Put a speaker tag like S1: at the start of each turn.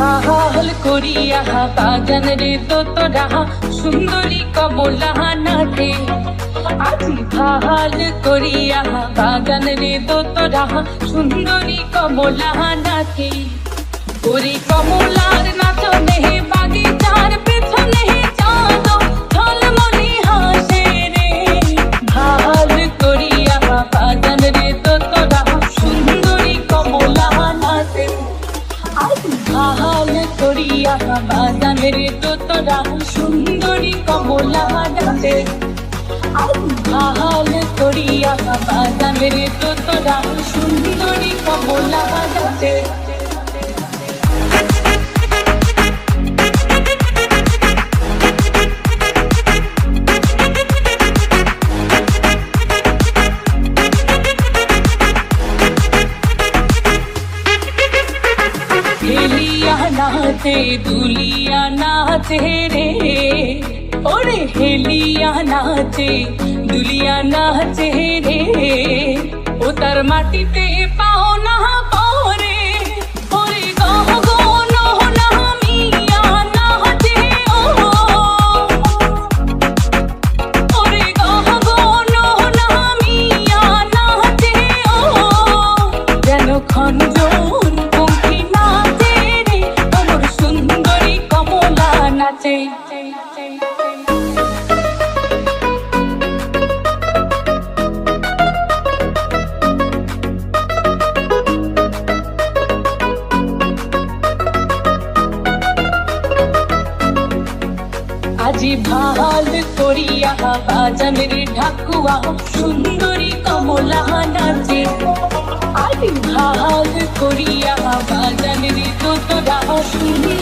S1: ভাল করিয়া বাগান রে তোরা সুন্দরী কমলা নাচে। আজি ভাল করিয়া বাগান রে তোরা সুন্দরী কমলা নাচে। ওরে কমলার নাচনে বাগিচার পেছনে চাঁদ ঝলমলে হাসে রে। ভাল করিয়া বাগান রে তোরা সুন্দরী কমলা নাচে। ভাল করিয়া বাগান রে তোরা সুন্দরী কমলা নাচে। ভাল করিয়া বাগান রে তোরা সুন্দরী কমলা নাচে। হেলিয়া নাচে দুলিয়া নাচে রে। ওরে হেলিয়া নাচে দুলিয়া নাচে রে। ও তার মাটিতে পাও না পরে। ওরে গহ গন নামিয়া নাচে ও। ওরে গহ গন নামিয়া নাচে ও। যেন খঞ্জন পঙ্খী নাচে রে। ওর সুন্দরী কমলা নাচে। আজি ভাল করিয়া বাজান রে ঢাকুয়া সুন্দরী কমলা নাচে। আজি ভাল করিয়া বাজান রে তোরা সুন্দরী